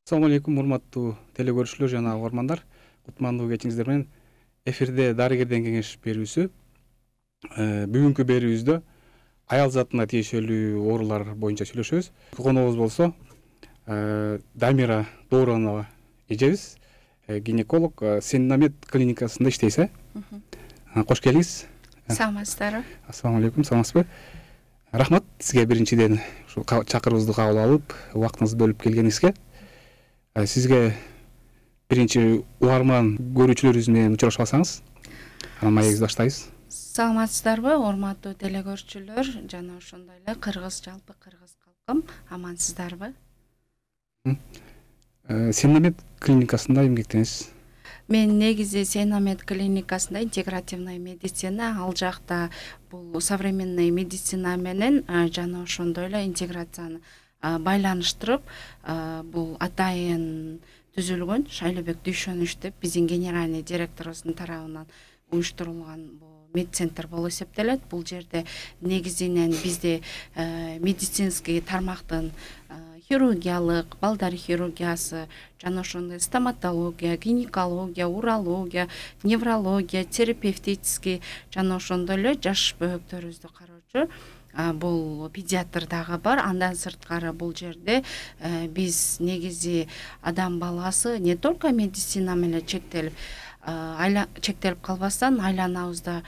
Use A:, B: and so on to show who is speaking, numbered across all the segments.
A: Assalamu алейкум, урматтуу телекөрүүчүлөр жана угармандар. Кутмандуу кечиңиздер менен эфирде дарыгерден кеңеш берүүсү. Бүгүнкү берүүбүздө аял затына тиешелүү оорулар боюнча сүйлөшөбүз. Конобуз болсо Дамира Дооронова эжебиз, гинеколог, Сеннамед клиникасында иштейсиз. Кош келиңиз.
B: Саламатсыздарбы?
A: Ассаламу алейкум, саламатсызбы? Рахмат сизге биринчиден ушул чакыруубузду кабыл алып, убактыңызды бөлүп келгениңизге. Сизге биринчи угарман көрүүчүлөрүбүз менен учурашып алсаңыз, анан маегибизди баштайбыз.
B: Саламатсыздарбы, урматтуу телекөрүүчүлөр жана ошондой эле жалпы кыргыз калкым, амансыздарбы?
A: Сеннамед клиникасында эмгектенесиз?
B: Мен негизи Сеннамед клиникасында интегративный медицина, ал жакта бул современный медицина менен жана ошондой эле интеграцияны байланыштырып, бул атайын түзүлгөн Шайлебек Дүйшөнүш деп биздин генеральный директорубуздун тарабынан уюштурулган бул медцентр болуп эсептелет. Бул жерде негизинен бизде медицинский тармактын хирургиялык, балдар хирургиясы, жана ошондой стоматология, гинекология, урология, неврология, терапевтический, жана ошондой эле жаш бөбөктөрүбүздү кароочу бул педиатр дагы бар. Андан сырткары бул жерде биз негизи адам баласы не только медицина менен чектелип калбастан айланабызда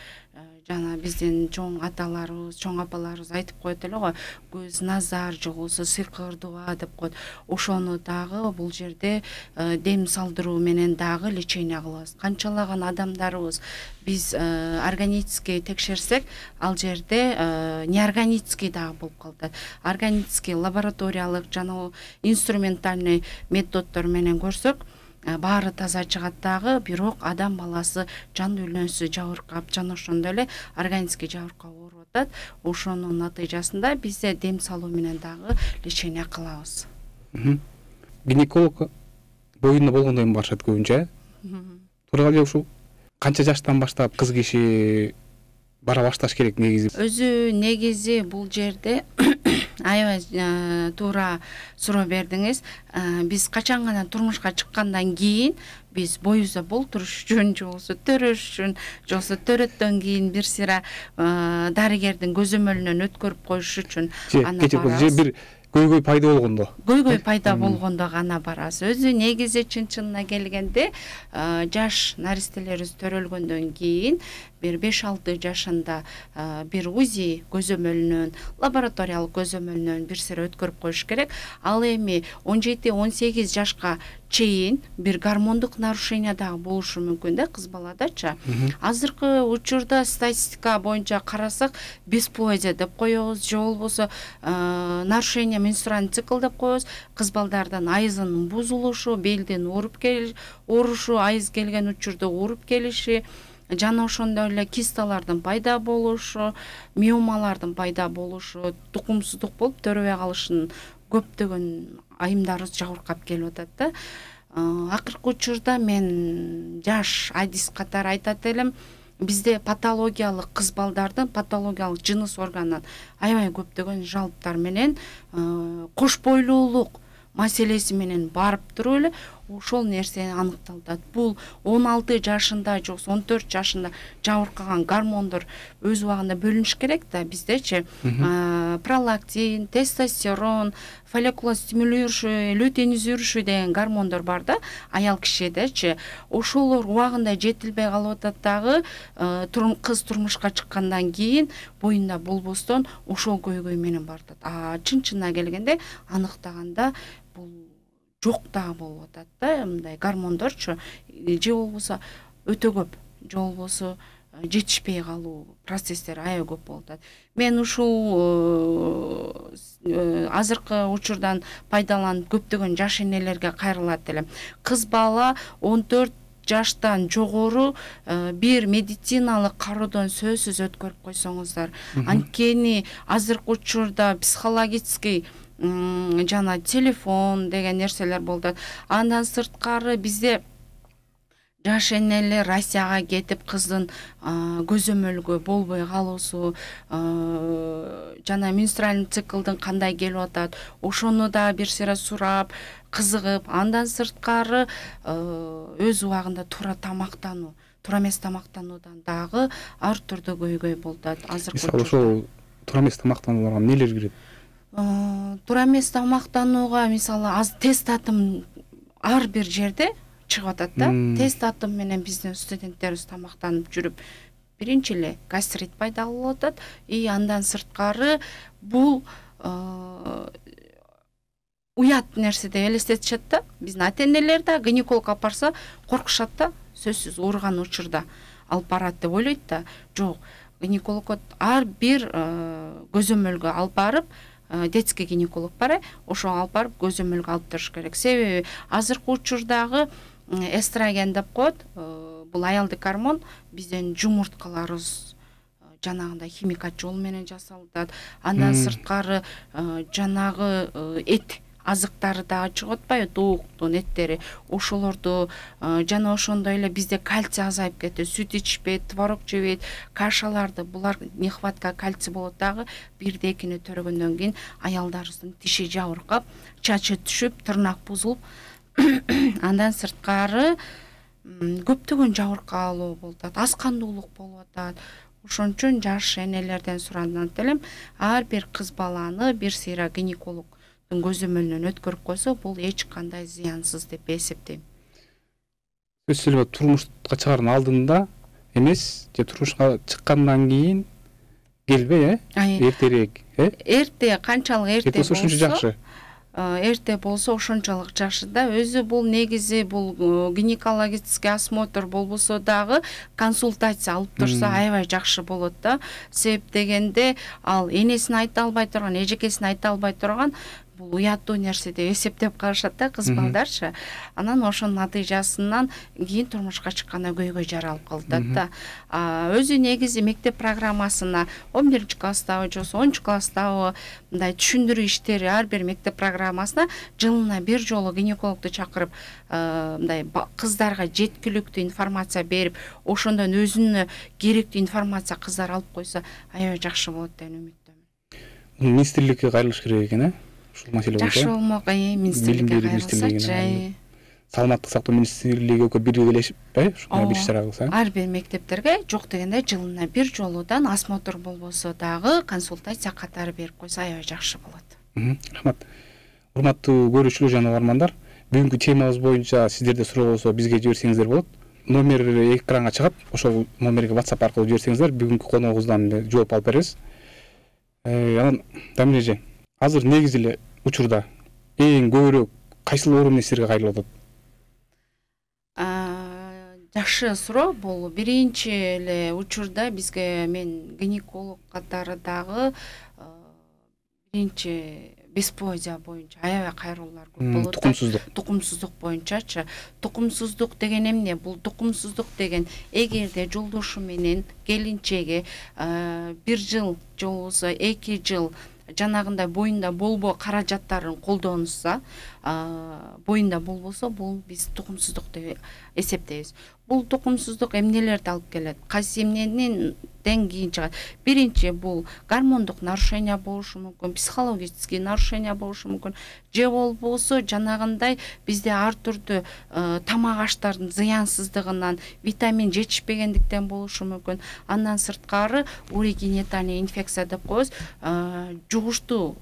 B: жана биздин чоң аталарыбыз, чоң апаларыбыз айтып коет эле го, көз назар же болбосо сыйкыр дуба деп коет. Ошону дагы бул жерде дем салдыруу менен дагы лечение кылабыз. Канчалаган адамдарыбыз биз органический текшерсек, ал жерде неорганический дагы болуп калат. Органический лабораториялык жана инструментальный методдор менен көрсөк, баары таза чыгат дагы, бирок адам баласы жан дүйнөсү жабыркап, жана ошондой эле органический жабыркап ооруп атат. Ошонун натыйжасында бизде дем салуу менен дагы лечение кылабыз.
A: Гинеколог боюнда болгондон барышат көбүнчө. Туура эле ушул канча жаштан баштап кыз киши бара башташ керек негизи? Өзү
B: негизи бул жерде аябай туура суроо бердиңиз. Биз качан гана турмушка чыккандан кийин биз боюбузда болтуруш үчүн, же болбосо төрөш үчүн, же болбосо төрөттөн кийин бир сыйра дарыгердин көзөмөлүнөн өткөрүп коюш үчүн
A: бир көйгөй пайда болгондо.
B: Көйгөй пайда болгондо гана барабыз. Өзү негизи чын-чынына келгенде жаш наристелерибиз төрөлгөндөн кийин бир 5-6 жашында бир УЗИ көзөмөлүнөн, лабораториялык көзөмөлүнөн бир сыйра өткөрүп коюш керек. Ал эми 17-18 жашка чейин бир гормондук нарушение дагы болушу мүмкүн да кыз баладачы. Азыркы учурда статистика боюнча карасак, бесплодие деп коебуз, же болбосо нарушение менструальный цикл деп коебуз. Кыз балдардын айызынын бузулушу, белдин оорушу, айыз келген учурда ооруп келиши, жана ошондой эле кисталардын пайда болушу, миомалардын пайда болушу, тукумсуздук болуп төрөбөй калышынын көптөгөн айымдарыбыз жабыркап келип атат да. Акыркы учурда мен жаш адис катары айтат элем, бизде патологиялык кыз балдардын патологиялык жыныс органынан аябай көптөгөн жалптар менен кош бойлуулук маселеси менен барып туруп эле ошол нерсе аныкталат. Бул 16 жашында же 14 жашында жабыркаган гормондор өз убагында бөлүнүш керек да. Биздечи пролактин, тестостерон, фолликулостимулирующий, лютеинизирующий деген гормондор бар да, аял кишидечи. Ошолор убагында жетилбей калып атат дагы, кыз турмушка чыккандан кийин боюнда болбостон ошол көйгөй менен барат. Чын-чынына келгенде аныктаганда бул жок дагы болуп атат да, мындай гормондорчу, же болбосо өтө көп, же болбосо жетишпей калуу процесстер аябай көп болуп атат. Мен ушул азыркы учурдан пайдаланып көптөгөн жаш энелерге кайрылат элем. Кыз бала 14 жаштан жогору бир медициналык кароодон сөзсүз өткөрүп койсоңуздар. Анткени азыркы учурда психологический жана телефон деген нерселер болду. Андан сырткары бизде жаш энелер Россияга кетип кыздын көзөмөлгө болбой калуусу, жана менструальный циклдын кандай келип атат, ошону да бир сыйра сурап, кызыгып, андан сырткары өз убагында туура тамактануу, туура эмес тамактануудан дагы ар түрдүү көйгөй болуп атат.
A: Мисалы ошол туура эмес тамактанууларга нелер кирет?
B: Туура эмес тамактанууга мисалы тест татым ар бир жерде чыгып атат да. Тест татым менен биздин студенттерибиз тамактанып жүрүп, биринчи эле гастрит пайда болуп атат. И андан сырткары бул уят нерсе деп элестетишет да. Биздин ата-энелер да гинеколог алып барса коркушат да. Сөзсүз ооруган учурда алып барат деп ойлойт да. Жок, гинеколог ар бир көзөмөлгө алып барып, детский гинеколог бар, ошо алып барып көзөмөлгө алып туруш керек. Себеби азыркы учурдагы эстроген деп коет, бул аялдык гормон, биздин жумурткаларыбыз жанагындай химикат жол менен жасалат. Андан сырткары жанагы эт азыктары да чыгып атпайбы, тууктун эттери, ошолорду жана ошондой эле бизде кальций азайып кетти, сүт ичпейт, творог жебейт, кашаларды, булар нехватка кальций болот дагы. Бирди экини төрөгөндөн кийин аялдарыбыздын тиши жабыркап, чачы түшүп, тырнак бузулуп, андан сырткары көптөгөн жабыркалуу болуп атат, аз кандуулук болуп атат. Ошон үчүн жаш энелерден суранат элем, ар бир кыз баланы бир сыйра гинеколог көзөмөлүнөн өткөрүп койсо, бул эч кандай зыянсыз деп эсептейм.
A: Сөзсүз эле турмушка чыгаардын алдында эмес, же турмушка чыккандан кийин келбей, эртерээк,
B: Эрте, канчалык эрте болсо
A: ошончо жакшы.
B: Эрте болсо ошончолук жакшы да. Өзү бул негизи бул гинекологический осмотр болбосо дагы консультация алып турса аябай жакшы болот да. Себеп дегенде ал энесин айта албай турган, эжекесин айта албай турган бул уяттуу нерсе деп эсептеп калышат да кыз балдарчы. Анан ошонун натыйжасынан кийин турмушка чыкканда көйгөй жаралып калат да. Өзү негизи мектеп программасына 11-класстабы же 10-класстабы мындай түшүндүрүү иштери ар бир мектеп программасына жылына бир жолу гинекологду чакырып, мындай кыздарга жеткиликтүү информация берип, ошондон өзүнө керектүү информация кыздар алып койсо аябай жакшы болот деп үмүттөмүн.
A: Министрликке кайрылыш керек экен, ушул маселе боюнча.
B: Жакшы болмок, министрликке кайрылсачы.
A: Саламаттык сактоо министрлиги экөө биргелешип, ушундай бир иш-чара кылса.
B: Ар бир мектептерге жок дегенде жылына бир жолудан осмотр болбосо дагы консультация катары берип койсо аябай жакшы болот.
A: Рахмат. Урматтуу көрүүчүлөр жана угармандар, бүгүнкү темабыз боюнча сиздерде суроо болсо бизге жиберсеңиздер болот. Номер экранга чыгат, ошол номерге WhatsApp аркылуу жиберсеңиздер, бүгүнкү коногубуздан жооп алып беребиз. Анан Дамир эже, азыр негизи эле учурда эң көбүрөөк кайсыл оору менен силерге кайрылып атат?
B: Жакшы суроо. Бул биринчи эле учурда бизге мен гинеколог катары дагы биринчи бесплодие боюнча аябай кайрылуулар көп болот.
A: Тукумсуздук.
B: Тукумсуздук боюнчачы. Тукумсуздук деген эмне? Бул тукумсуздук деген эгерде жолдошу менен келинчеги 1 жыл же болбосо 2 жыл жанагындай боюнда болбоо каражаттарын колдонушса, боюнда болбосо, бул биз тукумсуздук деп эсептейбиз. Бул тукумсуздук эмнелерди алып келет? Кайсы эмнеден кийин чыгат? Биринчи бул гормондук нарушение болушу мүмкүн, психологический нарушение болушу мүмкүн, же болбосо жанагындай бизде ар түрдүү тамак аштардын зыянсыздыгынан, витамин жетишпегендиктен болушу мүмкүн. Андан сырткары урогенитальный инфекция деп коебуз, жугуштуу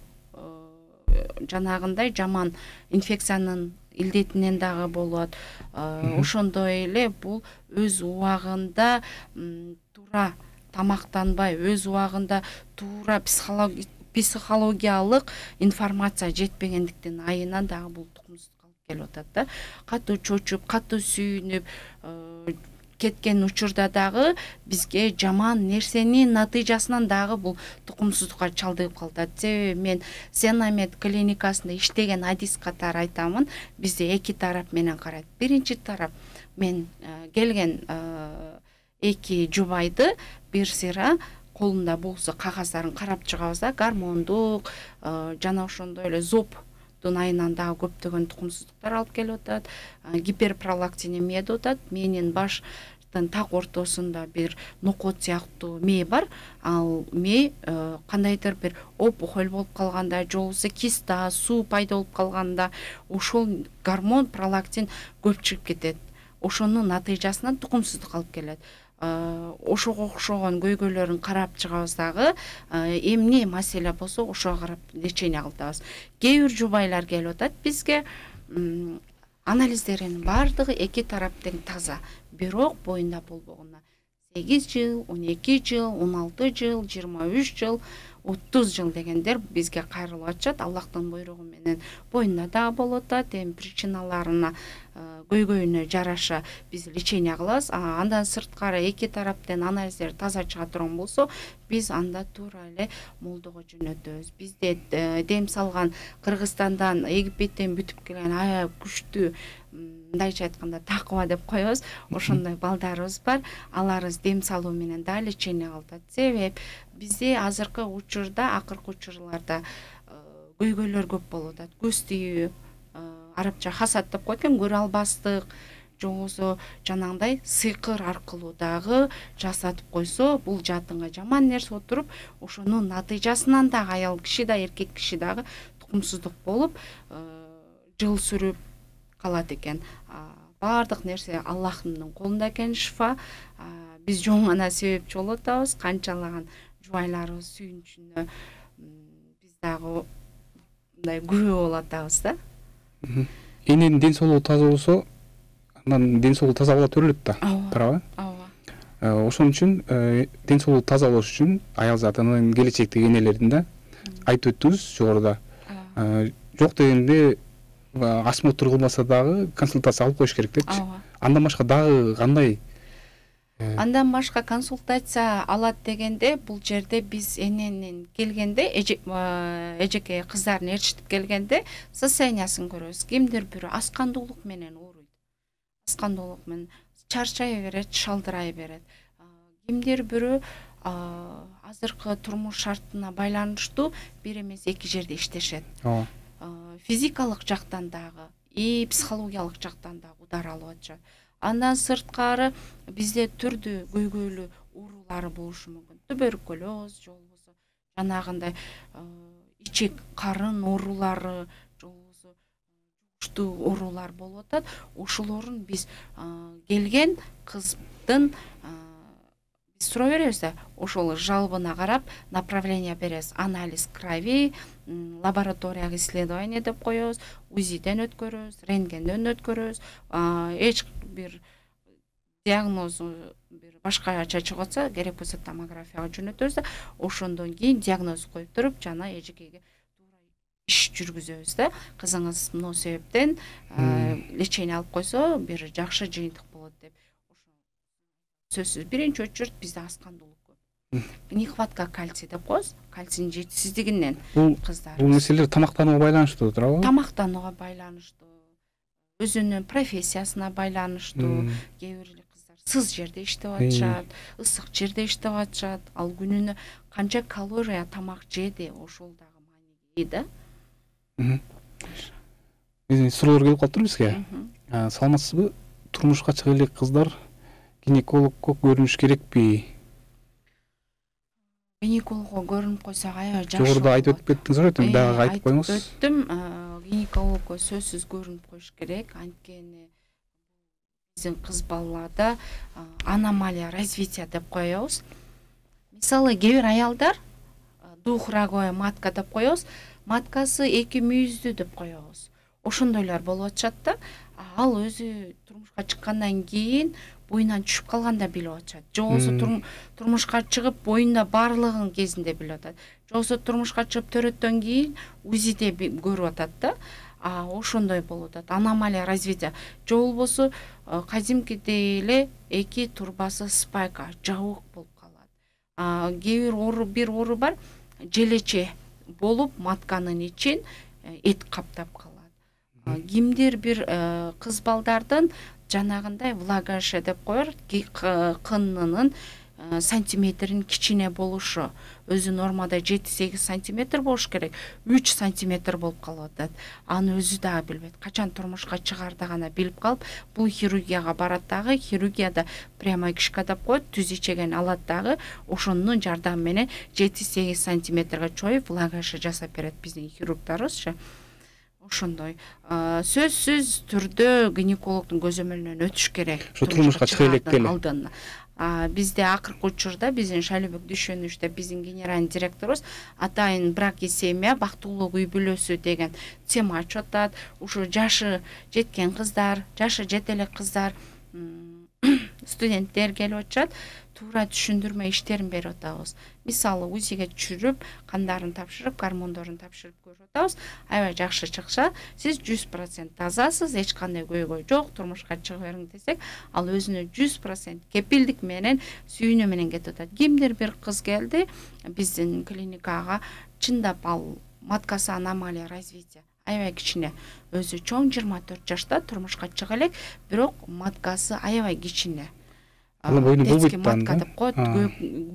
B: жанагындай жаман инфекциянын илдетинен дагы болот. Ошондой эле бул өз убагында туура тамактанбай, өз убагында туура психологиялык информация жетпегендиктен айынан дагы бул тукумсуздукка алып келип атат да. Катуу чочуп, катуу сүйүнүп кеткен учурда дагы бизге жаман нерсенин натыйжасынан дагы бул тукумсуздукка чалдыгып калат. Себеби мен Сенамед клиникасында иштеген адис катары айтамын, бизде эки тарап менен карайт. Биринчи тарап, мен келген эки жубайды бир сыйра колунда болсо кагаздарын карап чыгабыз да, гормондук жана ошондой эле зоб июньдун айынан дагы көптөгөн тукумсуздуктар алып келип атат. Гиперпролактинемия деп атат. Мээнин баштын так ортосунда бир нокот сыяктуу мээ бар. Ал мээ кандайдыр бир опухоль болуп калганда, же болбосо киста, суу пайда болуп калганда ошол гормон пролактин көп чыгып кетет. Ошонун натыйжасынан тукумсуздук алып келет. Ошого окшогон көйгөйлөрүн карап чыгабыз дагы, эмне маселе болсо ошого карап лечение кылтабыз. Кээ бир жубайлар келип атат бизге, анализдеринин бардыгы эки тараптын таза, бирок боюнда болбогонуна 8 жыл, 12 жыл, 16 жыл, 23 жыл, 30 жыл дегендер бизге кайрылып атышат. Аллахтын буйругу менен боюнда дагы болуп атат. Эми причиналарына, көйгөйүнө жараша биз лечение кылабыз. Андан сырткары эки тараптын анализдер таза чыга турган болсо, биз анда туура эле молдого жөнөтөбүз. Бизде дем салган Кыргызстандан, Египеттен бүтүп келген аябай күчтүү, мындайча айтканда такыба деп коебуз. Ошондой балдарыбыз бар. Аларыбыз дем салуу менен да лечение кылат. Себеп бизде азыркы учурда, акыркы учурларда көйгөйлөр көп болуп атат. Көз тийүү, арабча хасат деп коет экен, көрө албастык, же болбосо жанагындай сыйкыр аркылуу дагы жасатып койсо, бул жадыңга жаман нерсе отуруп, ошонун натыйжасынан дагы аял киши да, эркек киши дагы тукумсуздук болуп, жыл сүрүп калат экен. Бардык нерсе Аллахтын колунда экен, шифа. Биз жөн гана себепчи болуп атабыз. Канчалаган жубайларыбыз сүйүнүчүнө биз дагы мындай күбө болуп атабыз да.
A: Эненин ден соолугу таза болсо, андан ден соолугу таза бала төрөлөт да. Туурабы? Ооба. Ошон үчүн ден соолугу таза болуш үчүн аял затынын келечектеги энелерин да айтып өттүбүз жогоруда. Жок дегенде осмотр кылмаса дагы консультация алып коюш керек депчи. Андан башка дагы кандай?
B: Андан башка консультация алат дегенде, бул жерде биз эненин келгенде, эжеке кыздарын ээрчитип келгенде состояниясын көрөбүз. Кимдир бирөө аскандуулук менен ооруйт. Аскандуулук менен чарчай берет, шалдырай берет. Кимдир бирөө азыркы турмуш шартына байланыштуу бир эмес эки жерде иштешет. Физикалык жактан дагы, психологиялык жактан дагы удар алып атышат. Андан сырткары бизде түрдүү көйгөйлүү оорулары болушу мүмкүн. Туберкулез, же болбосо жанагындай ичек карын оорулары, же болбосо жугуштуу оорулар болуп атат. Ошолорун биз келген кыздын биз суроо беребиз да, ошол жалобына карап направление беребиз. Анализ крови, лабораторияга исследование деп коебуз, УЗИден өткөрөбүз, рентгенден өткөрөбүз. Эч бир диагноз бир башкача чыгып атса, керек болсо томографияга жөнөтөбүз да, ошондон кийин диагноз коюп туруп, жана эжекеге туура иш жүргүзөбүз да. Кызыңыз мына себептен лечение алып койсо, бир жакшы жыйынтык болот деп. Сөзсүз биринчи очередь бизде аскандуулук көп. Нехватка кальций деп коебуз. Кальцийдин жетишсиздигинен кыздар.
A: Бул нерселер тамактанууга байланыштуу туурабы?
B: Тамактанууга байланыштуу, өзүнүн профессиясына байланыштуу. Кээ бир кыздар сыз жерде иштеп атышат, ысык жерде иштеп атышат. Ал күнүнө канча калория тамак жеди, ошол дагы маанилүү да.
A: Суроолор келип калыптыр бизге. Саламатсызбы? Турмушка чыга элек кыздар гинекологко көрүнүш керекпи?
B: Гинекологго көрүнүп койсок аябай жакшы.
A: Жогоруда айтып өтүп кеттиңиз го, дагы айтып коюңуз.
B: Өттүм. Гинекологго сөзсүз көрүнүп коюш керек. Анткени биздин кыз балаларда аномалия развития деп коебуз. Мисалы, кээ бир аялдар двухраговая матка деп коебуз. Маткасы эки мүйүздүү деп коебуз. Ошондойлор болуп атышат да. Ал өзү турмушка чыккандан кийин боюнан түшүп калганда билип атышат. Же болбосо турмушка чыгып боюнда барлыгын кезинде билип атат. Же болбосо турмушка чыгып төрөттөн кийин УЗИде көрүп атат да. Ошондой болуп атат. Аномалия развития. Же болбосо кадимкидей эле эки турбасы спайка, жабык болуп калат. Кээ бир оору бар, желече болуп матканын ичин эт каптап калат. Кимдир бир кыз балдардын жанагындай влагалище деп коер, кынынын сантиметрин кичине болушу. Өзү нормада 7-8 сантиметр болуш керек, 3 сантиметр болуп калып атат. Аны өзү да билбейт. Качан турмушка чыгаарда гана билип калып, бул хирургияга барат дагы, хирургияда прямо кишка деп коет, түз ичеген алат дагы, ошонун жардамы менен 7-8 сантиметрге чоюп влагаша жасап берет биздин хирургдарыбызчы. Ошондой сөзсүз түрдө гинекологдун көзөмөлүнөн өтүш керек.
A: Ошо турмушка чыга электе эле.
B: Бизде акыркы учурда биздин Шайлыбек Дүйшөнүчтө биздин генеральный директорубуз атайын брак и семья, бактылуулук үй бүлөсү деген тема ачып атат. Ушу жашы жеткен кыздар, жашы жете элек кыздар, студенттер келип атышат, туура түшүндүрмө иштерин берип атабыз. Мисалы УЗИге түшүрүп, кандарын тапшырып, гормондорун тапшырып көрүп атабыз. Аябай жакшы чыкса, сиз 100% тазасыз, эч кандай көйгөй жок, турмушка чыгып бериң десек, ал өзүнө 100% кепилдик менен, сүйүүнү менен кетип атат. Кимдир бир кыз келди биздин клиникага, чындап ал маткасы аномалия развития. Аябай кичине, өзү чоң 24 жашта турмушка чыга элек, бирок маткасы аябай кичине.
A: Бойунда болбойт
B: матка деп коет,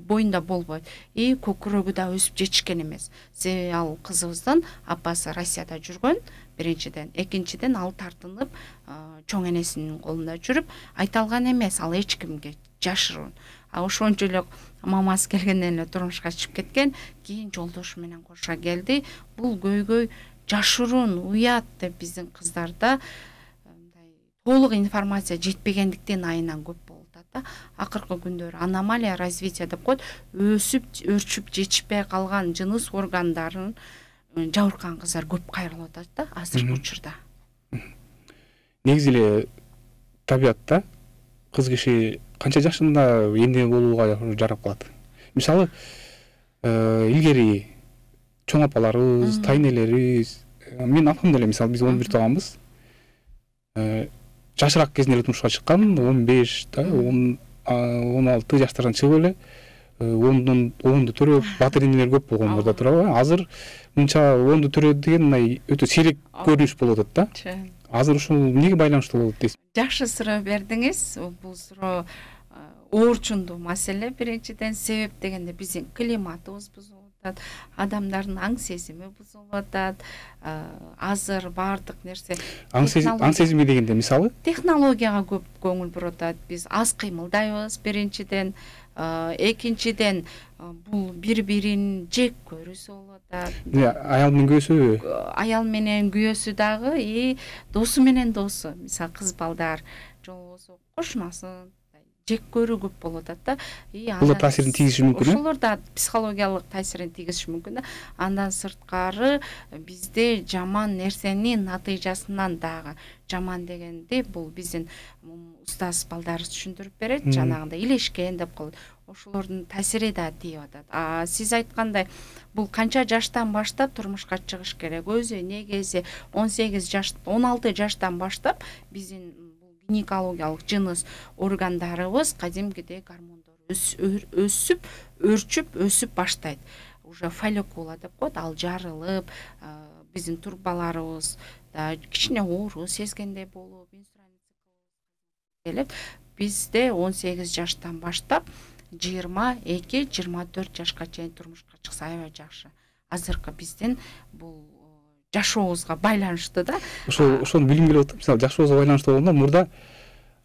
B: боюнда болбойт. И көкүрөгү да өсүп жетишкен эмес. Себеби ал кызыбыздын апасы Россияда жүргөн, биринчиден, экинчиден ал тартынып, чоң энесинин колунда жүрүп, айта алган эмес, ал эч кимге жашыруун. Ошончо эле мамасы келгенден эле турмушка чыгып кеткен, кийин жолдошу менен кошо келди. Бул көйгөй жашыруун, уят деп биздин кыздарда толук информация жетпегендиктен айынан көп болуп атат. Акыркы күндөрү аномалия развития деп коет, өсүп, өрчүп жетишпей калган жыныс органдарын жабыркан кыздар көп кайрылып атат да азыркы учурда.
A: Негизи эле табиятта кыз киши канча жашында эне болууга жарап калат. Мисалы, илгери чоң апаларыбыз, тайнелерибиз, мен апам деле мисалы биз 11 тууганбыз. Жашыраак кезинде эле турмушка чыккан, 15, 16 жаштардан чыгып эле, оонду төрөп, батыр энелер көп болгон мурда туурабы? Азыр мынча оонду төрөө деген өтө сейрек көрүнүш болуп атат да. Азыр ушул эмнеге байланыштуу болот дейсиз?
B: Жакшы суроо бердиңиз. Бул суроо оорчундуу маселе. Биринчиден себеп дегенде биздин климатыбыз бузулуп атат, адамдардын аң сезими бузулуп атат. Азыр баардык нерсе
A: аң сезими дегенде мисалы
B: технологияга көп көңүл буруп атат. Биз аз кыймылдайбыз биринчиден, экинчиден бул бири-бирин жек көрүүсү болуп атат.
A: Аял менен күйөөсү?
B: Аял менен күйөөсү дагы, досу менен досу. Мисалы кыз балдар жолбосо кошунасын жек көрүү көп болуп атат да.
A: Бул да таасирин тийгизиши мүмкүн.
B: Ошолор да психологиялык таасирин тийгизиши мүмкүн да. Андан сырткары бизде жаман нерсенин натыйжасынан дагы, жаман дегенде бул биздин устаз балдарыбыз түшүндүрүп берет, жанагындай илешкен деп коет. Ошолордун таасири да тийип атат. Сиз айткандай, бул канча жаштан баштап турмушка чыгыш керек? Өзү негизи 18 жаш, 16 жаштан баштап биздин гинекологиялык жыныс органдарыбыз кадимкидей гормондор өсүп, өрчүп, өсүп баштайт. Уже фолликула деп коет, ал жарылып, биздин турбаларыбыз да кичине оору сезгендей болуп, келет. Бизде 18 жаштан баштап 22-24 жашка чейин турмушка чыкса аябай жакшы. Азыркы биздин бул жашообузга байланыштуу да.
A: Ошону билим келип атат. Мисалы жашообузга байланыштуу болгондо мурда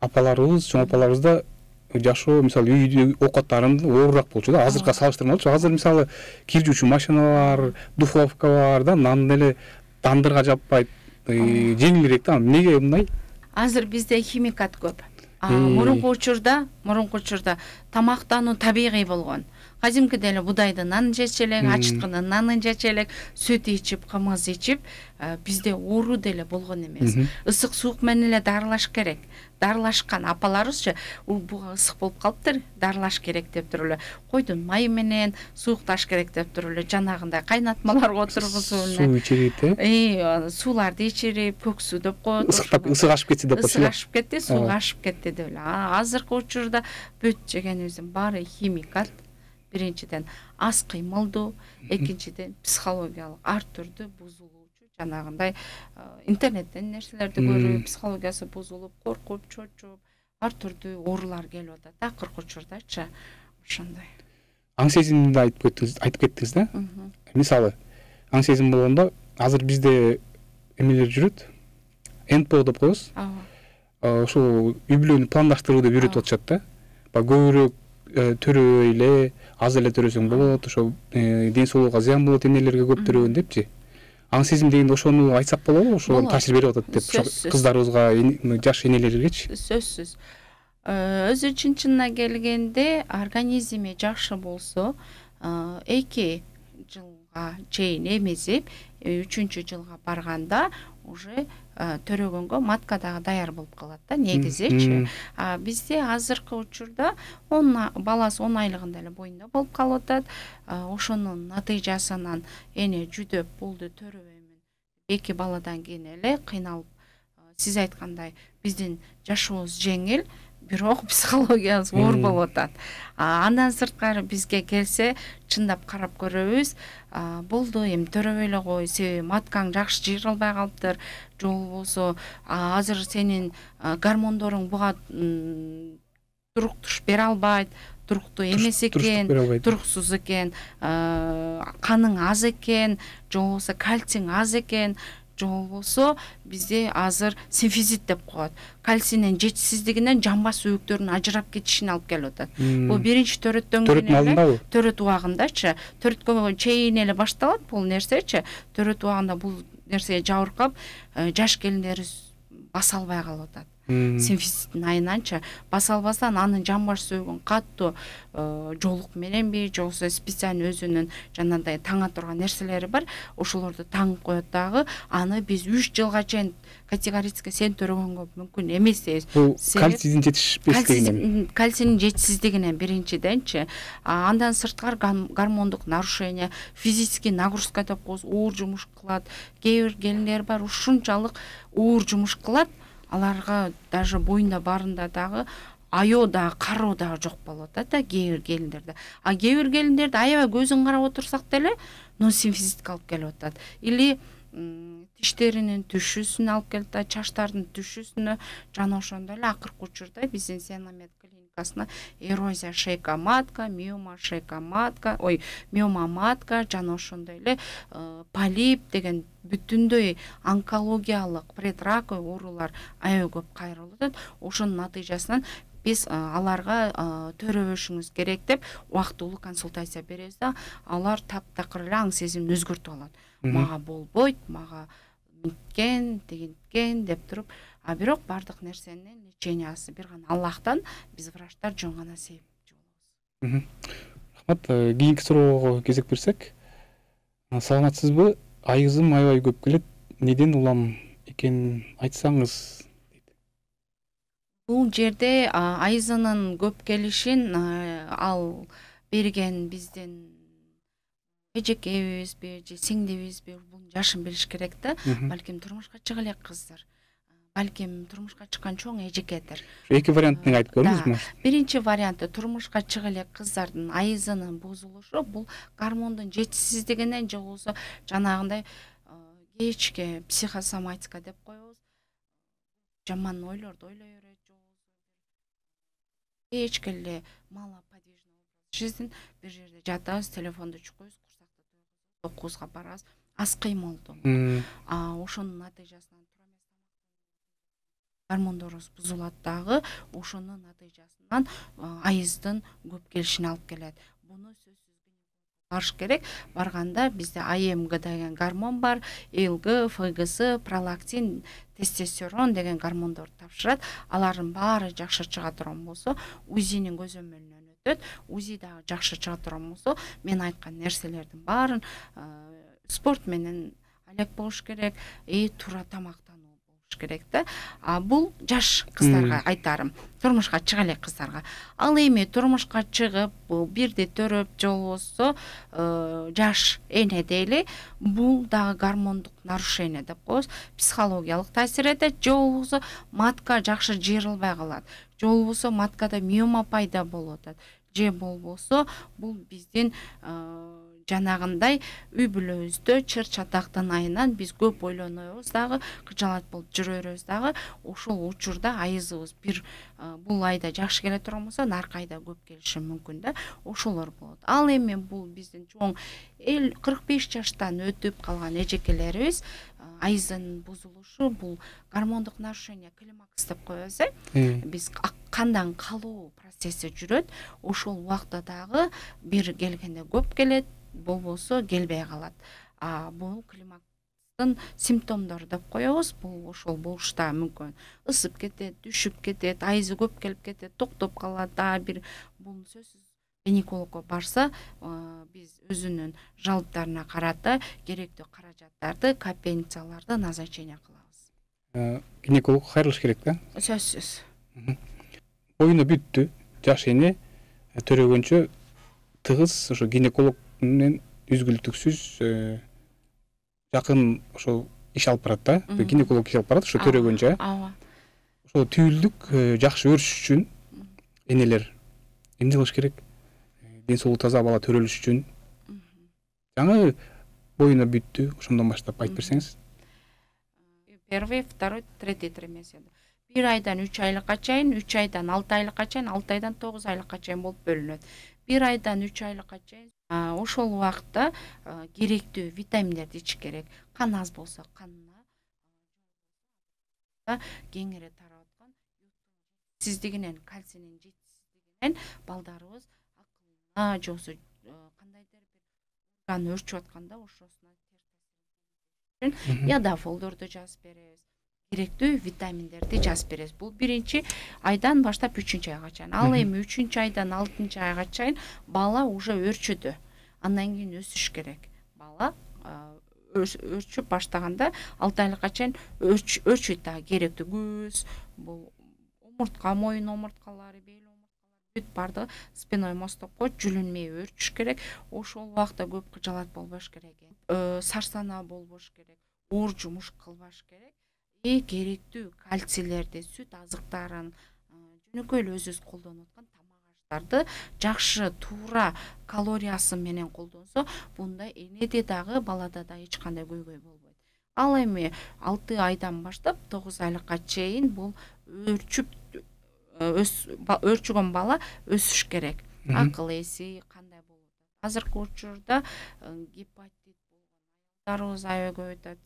A: апаларыбыз, чоң апаларыбызда жашоо, мисалы үйдө оокаттарын оорураак болчу да. Азыркыга салыштырмалычы. Азыр мисалы кир жуучу машиналар, духовка бар да, нан деле тандырга жаппайт, жеңилирээк да. Эмнеге мындай?
B: Азыр бизде химикат көп. Мурунку учурда тамактануу табигый болгон. Кадимкидей эле будайдын нанын жечү элек, ачыткынын нанын жечү элек, сүт ичип, кымыз ичип, бизде оору деле болгон эмес. Ысык суук менен эле дарылаш керек. Дарылашкан апаларыбызчы, буга ысык болуп калыптыр, дарылаш керек деп туруп эле, койдун майы менен суукташ керек деп туруп эле, жанагындай кайнатмаларга отургузуп эле.
A: Суу ичирип,
B: сууларды ичирип, көк суу деп коет.
A: Ысык ашып кетти деп коет.
B: Ысык ашып кетти, суу ашып кетти деп эле. Азыркы учурда бүт жегенибиздин баары химикат. Биринчиден аз кыймылдуу, экинчиден психологиялык ар түрдүү бузулуучу, жанагындай интернеттен нерселерди көрүп, психологиясы бузулуп, коркуп, чочуп, ар түрдүү оорулар келип атат акыркы учурдачы. ошондой.
A: Аң сезимди айтып кеттиңиз да. Мисалы, аң сезим болгондо азыр бизде эмелер жүрөт. НПО деп коебуз. Ошол үй бүлөнү пландаштыруу деп үйрөтүп атышат да. Көбүрөөк төрөбөй эле, аз эле төрөсөң болот, ошо ден соолукка зыян болот, энелерге көп төрөгөн депчи. Аң сезим дегенде ошону айтсак болобу? Ошого таасир берип атат деп кыздарыбызга, жаш энелергечи?
B: Сөзсүз. Өзү чын-чынына келгенде организми жакшы болсо, 2 жылга чейин эмизип, 3-чү жылга барганда уже төрөгөнгө матка дагы даяр болуп калат да, негизичи. Бизде азыркы учурда баласы 10 айлыгында эле боюнда болуп калып атат. Ошонун натыйжасынан эне жүдөп булду төрөбөймүн. 2 баладан кийин эле кыйналып, сиз айткандай биздин жашообуз жеңил, бирок психологиябыз оор болуп атат. Андан сырткары бизге келсе, чындап карап көрөбүз. Болду, эми төрөбөй эле кой, себеби маткаң жакшы жыйрылбай калыптыр, же болбосо азыр сенин гормондоруң буга туруктуш бере албайт, туруктуу эмес экен, туруксуз экен, каның аз экен, же болбосо кальцийң аз экен, же болбосо бизде азыр симфизит деп коет. Кальцийнин жетишсиздигинен жамбас сөөктөрүнүн ажырап кетишине алып келип атат. Бул биринчи төрөттөн кийин эле, төрөт убагындачы, төрөткө чейин эле башталат бул нерсечи. Төрөт убагында бул нерсеге жабыркап, жаш келиндерибиз баса албай калып атат. Симфизиттин айынан баса албастан анын жамбаш сөөгүн каттуу жолук мененби, же болбосо специально өзүнүн жанагындай таңа турган нерселери бар, ошолорду таңып коет дагы. Аны биз 3 жылга чейин категорически сен төрөгөнгө мүмкүн эмес дейбиз.
A: Бул кальцийдин жетишпестигинен.
B: Кальцийдин жетишсиздигинен биринчиденчи. Андан сырткары гормондук нарушение, физический нагрузка деп коебуз, оор жумуш кылат. Кээ бир келиндер бар, ушунчалык оор жумуш кылат. Аларга даже боюнда барында дагы аё да, кароо да жок болуп атат да, кээ бир келиндерде. Кээ бир келиндерде аябай көзүн карап отурсак деле симфизитке алып келип атат. Или тиштеринин түшүүсүнө алып келип атат, чачтардын түшүүсүнө, жана ошондой эле акыркы учурда биздин Сеномед клиникасына эрозия шейка матка, миома шейка матка, миома матка, жана ошондой эле полип деген бүтүндөй онкологиялык предраковый оорулар аябай көп кайрылып атат. Ошонун натыйжасынан биз аларга төрөбөшүңүз керек деп убактылуу консультация беребиз да, алар таптакыр эле аң сезимин өзгөртүп алат. Мага болбойт, мага мынткен, дегенткен деп туруп, бирок бардык нерсенин лечениясы бир гана Аллахтан, биз врачтар жөн гана себепчи болобуз.
A: Рахмат. Кийинки суроого кезек берсек, саламатсызбы? Айызым аябай көп келет. Неден улам экенин айтсаңыз?
B: Бул жерде айызынын көп келишин ал берген биздин эжекебизби же сиңдибизби бул жашын билиш керек да. Балким турмушка чыга элек кыздар, балким турмушка чыккан чоң эжекедир.
A: Эки вариантын айтып көрүңүзбү?
B: Биринчи варианты турмушка чыга элек кыздардын айызынын бузулушу бул гормондун жетишсиздигинен же болбосо жанагындай кечке психосоматика деп коебуз. Жаман ойлорду ойлой берет, же болбосо кечке эле малоподвижный образ жизни, бир жерде жатабыз, телефонду чукуйбуз, курсакта 9-га барабыз, аз кыймылдуу. Ошонун натыйжасынан гормондорубуз бузулат дагы, ошонун натыйжасынан айыздын көп келишине алып келет. Буну барыш керек. Барганда бизде АМГ деген гормон бар, ЛГ, ФГС, пролактин, тестостерон деген гормондорду тапшырат. Алардын баары жакшы чыга турган болсо, УЗИнин көзөмөлүнөн өтөт. УЗИ дагы жакшы чыга турган болсо, мен айткан нерселердин баарын спорт менен алек болуш керек, туура тамактануу болуш керек да. Бул жаш кыздарга айтарым, турмушка чыга элек кыздарга. Ал эми турмушка чыгып, бирди төрөп, же болбосо жаш эне дейли, бул дагы гормондук нарушение деп коебуз, психологиялык таасир этет, же болбосо матка жакшы жыйрылбай калат, же болбосо маткада миома пайда болуп атат, же болбосо бул биздин жанагындай үй бүлөбүздө чыр чатактын айынан биз көп ойлонобуз дагы, кыжалат болуп жүрөбүз дагы. Ошол учурда айызыбыз бир бул айда жакшы келе турган болсо, наркы айда көп келиши мүмкүн да. Ошолор болот. Ал эми бул биздин чоң 45 жаштан өтүп калган эжекелерибиз айыздын бузулушу, бул гормондук нарушение, климакс деп коебуз. Биз кандан калуу процесси жүрөт. Ошол убакта дагы бир келгенде көп келет, болбосо келбей калат. Бул климакстын симптомдору деп коебуз. Бул ошол болушта мүмкүн. Ысып кетет, düşүп кетет, айызы көп келип кетет, токтоп калат. Бир бул сөзсүз гинекологко барса, биз өзүнүн жалптарына карата керектүү каражаттарды, компенсацияларды назначение кылабыз.
A: Гинеколог кайрылыш керек да?
B: Сөзсүз.
A: Боюна бүттү, жаш эне төрөгөнчө тыгыз ошо гинеколог менен үзгүлтүксүз жакын ошо иш алып барат да. Гинеколог иш алып барат ошо төрөгөнчө. Ошо түйүлдүк жакшы өрүш үчүн энелер эмне кылыш керек? Ден соолугу таза бала төрөлүш үчүн. Жаңы боюна бүттү, ошондон баштап айтып берсеңиз.
B: Первый, второй, третий триместр. 1 айдан 3 айлыкка чейин, 3 айдан 6 айлыкка чейин, 6 айдан 9 айлыкка чейин болуп бөлүнөт. 1 айдан 3 айлыкка чейин ошол убакта керектүү витаминдерди ич керек. Кан аз болсо канына кеңири тарап аткан жетишсиздигинен, кальцийнин жетишсиздигинен балдарыбыз акылына жоксо кандайдыр бир орган өрчүп атканда ошосуна ядафолдорду жазып беребиз. Керектүү витаминдерди жазып беребиз. Бул 1 айдан баштап 3 айга чейин. Ал эми 3 айдан 6 айга чейин бала уже өрчүдү. Андан кийин өсүш керек. Бала өрчүп баштаганда 6 айлыкка чейин өрчүйт да, керектүү көз, бул омуртка, моюн омурткалары, бел омурткалары бүт барды спиной мостокко жүлүнмөй өрчүш керек. Ошол убакта көп кыжалат болбош керек. Сарсанаа болбош керек. Оор жумуш кылбаш керек. Керектүү кальцийлерди, сүт азыктарын, жөнөкөй эле өзүбүз колдонуп аткан тамак аштарды жакшы туура калориясы менен колдонсо, бундай энеде дагы, балада да эч кандай көйгөй болбойт. Ал эми 6 айдан баштап 9 айлыкка чейин бул өрчүгөн бала өсүш керек. Акыл эси кандай болот? Азыркы учурда гепатит болгон аялдарыбыз аябай көп өтөт.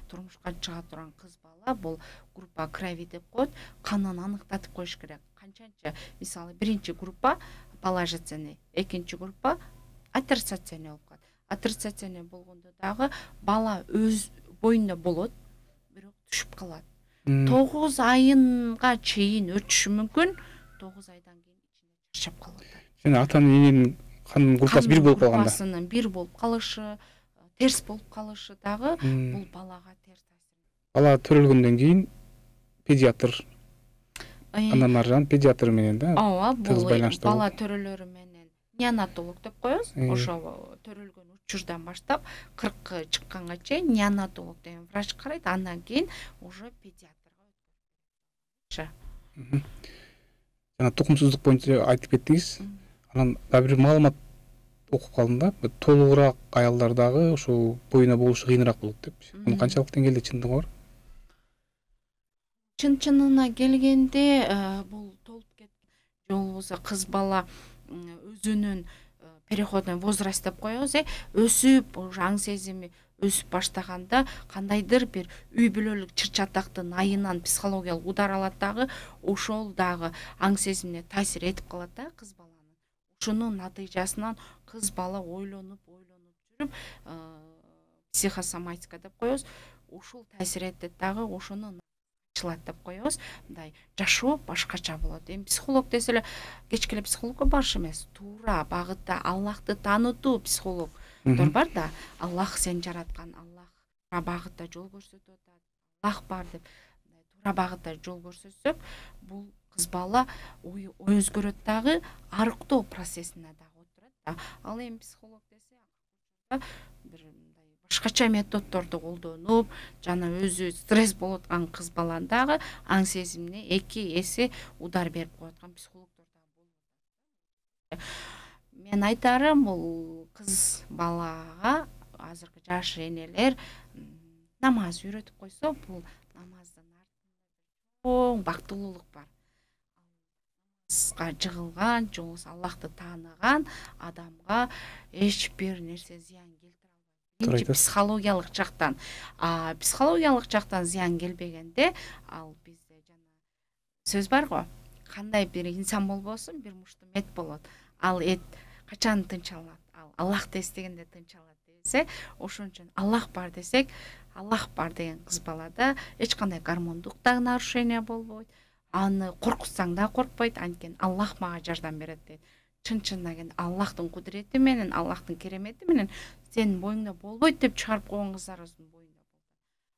B: Турмушка чыга турган кыз бала бул группа крови деп коет. Канын аныктатып коюш керек. Канчанча, мисалы, 1 группа положительный, 2 группа отрицательный болуп калат. Отрицательный болгондо дагы бала өз боюнда болот, бирок түшүп калат. 9 айынга чейин өтүшү мүмкүн, 9 айдан кийин ичинде чарчап калат.
A: Жана атанын эненин канын группасы бир болуп калганда.
B: Группасынын бир болуп калышы, терс болуп калышы дагы бул балага терс таасир.
A: Бала төрөлгөндөн кийин педиатр, андан ары жагын педиатр менен да.
B: Бул бала төрөлөрү менен неонатолог деп коебуз. Ошо төрөлгөн учурдан баштап 40 чыкканга чейин неонатолог деген врач карайт, андан кийин уже педиатрга өткөрүлөт.
A: Жана тукумсуздук боюнча айтып кеттиңиз. Анан да бир маалымат окуп калдым да, толугураак аялдардагы ошо боюна болушу кыйыныраак болот деп. Муну канчалык деңгээлде чындыгы бар?
B: Чын-чынына келгенде бул толуп кеткен же болбосо кыз бала өзүнүн переходный возраст деп коебуз, өсүп, уже аң сезими өсүп баштаганда кандайдыр бир үй бүлөлүк чыр-чатактын айынан психологиялык удар алат дагы, ошол дагы аң сезимине таасир этип калат да кыз баланын. Ошонун натыйжасынан кыз бала ойлонуп жүрүп, психосоматика деп коебуз, ушул таасир этет дагы, ошону ачылат деп коебуз. Мындай жашоо башкача болот. Эми психолог десе эле кечке эле психологко барыш эмес, туура багытта Аллахты таанытуу психологдор бар да. Аллах сен жараткан, Аллах туура багытта жол көрсөтүп атат, Аллах бар деп туура багытта жол көрсөтсөк, бул кыз бала ою өзгөрөт дагы, арыктоо процессине дагы отурат да. Ал эми психолог десе бир башкача методдорду колдонуп, жана өзү стресс болуп аткан кыз баланы дагы аң сезимине 2 эсе удар берип коюп аткан психологдор дагы болот. мен айтарым бул кыз балага азыркы жаш энелер намаз үйрөтүп койсо бул намаздын артында чоң бактылуулук бар. Намазга жыгылган же болбосо Аллахты тааныган адамга эч бир нерсе зыян келтире албайт. Биринчи психологиялык жактан, психологиялык жактан зыян келбегенде ал бизде жана сөз бар го, кандай бир инсан болбосун бир муштум эт болот. Ал эт качан тынчалат? Ал Аллахты эстегенде тынчалат десе, ошон үчүн Аллах бар десек, Аллах бар деген кыз балада эч кандай гормондук да нарушение болбойт. Аны коркутсаң да коркпойт, анткени Аллах мага жардам берет дейт. Чын-чынына келгенде Аллахтын кудурети менен, Аллахтын керемети менен сенин боюңда болбойт деп чыгарып койгон кыздарыбыздын боюнда болот.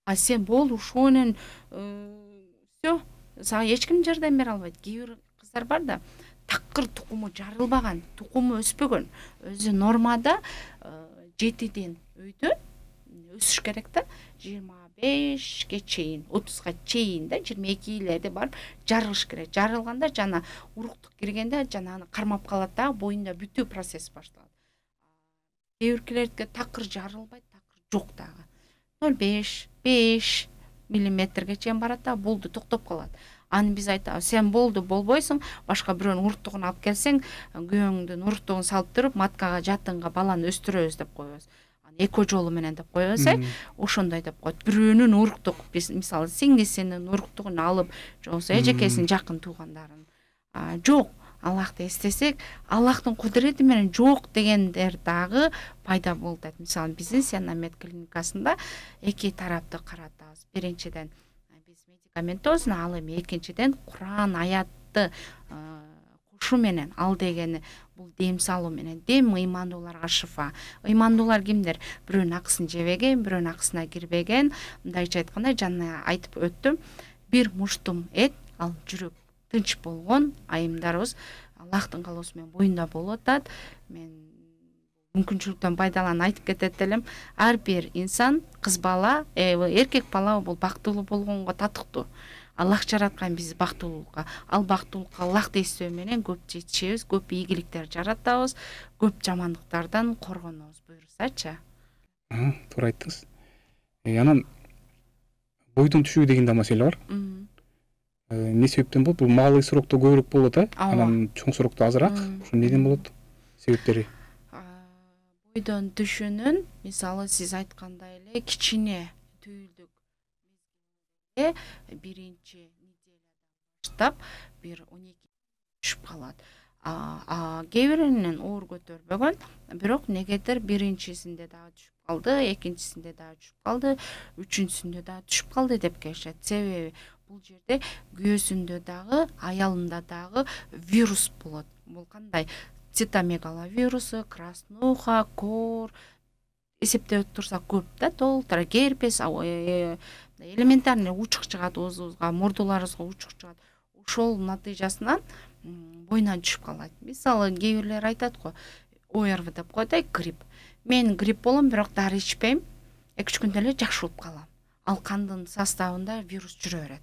B: А сен бол ошо менен всё, сага эч ким жардам бере албайт. Кээ бир кыздар бар да, такыр тукуму жарылбаган, тукуму өспөгөн, өзү нормада 7ден өйдө өсүш керек да, 25ге чейин, 30га чейин да, 22-лерде барып жарылыш керек. Жарылганда жана уруктук киргенде жана аны кармап калат да, боюнда бүтүү процесс башталат. Кээ биркилердики такыр жарылбайт, такыр жок дагы. 0,5 миллиметрге чейин барат да, болду, токтоп калат. Аны биз айтабыз, сен болду, болбойсуң, башка бирөөнүн уруктугун алып келсең, күйөөңдүн уруктугун салып туруп, маткага жатынга баланы өстүрөбүз деп коебуз. Эко жолу менен деп коебуз, ошондой деп коет. Бирөөнүн уруктук, мисалы сиңдисинин уруктугун алып, же болбосо эжекесинин жакын туугандарын. Жок, Аллахты эстесек, Аллахтын кудурети менен жок дегендер дагы пайда болот. Мисалы биздин Сена медклиникасында эки тарапты каратабыз. Биринчиден биз медикаментозун, ал эми экинчиден Куран аятты кошу менен, ал дегени бул дем салуу менен, дем ыймандууларга шифа. Ыймандуулар кимдер? Бирөөнүн акысын жебеген, бирөөнүн акысына кирбеген. Мындайча айтканда, жана айтып өттүм, бир муштум эт, ал жүрөк тынч болгон айымдарыбыз Аллахтын каалоосу менен боюнда болуп атат. Мен мүмкүнчүлүктөн пайдаланып айтып кетет элем, ар бир инсан, кыз бала, эркек бала бул бактылуу болгонго татыктуу. Аллах жараткан биз бактылуулукка. Ал бактылуулукка Аллахты эстөө менен көп жетишебиз, көп ийгиликтер жаратабыз, көп жамандыктардан коргонобуз буюрсачы.
A: Туура айттыңыз. Анан бойдон түшүү деген да маселе бар. Не себептен болот? Бул малый срокто көбүрөөк болот, анан чоң срокто азыраак. Ошо неден болот? Себептери?
B: Бойдон түшүүнүн, мисалы сиз айткандай эле, кичине түйүлдүк биринчи неделядан баштап бир 12 түшүп калат. Кээ биринин оор көтөрбөгөн, бирок негедир биринчисинде дагы түшүп калды, экинчисинде дагы түшүп калды, үчүнчүсүндө дагы түшүп калды деп келишет. Себеби бул жерде күйөөсүндө дагы, аялында дагы вирус болот. Бул кандай? Цитомегаловирусу, краснуха, кор, эсептеп турсак көп да, толтура герпес, элементарный учук чыгат оозубузга, мурдуларыбызга учук чыгат. Ошол натыйжасынан боюнан түшүп калат. Мисалы кээ бирлер айтат го, ОРВ деп коет, грипп. Мен грипп болом, бирок дары ичпейм, 2-3 күндө эле жакшы болуп калам. Ал кандын составында вирус жүрө берет.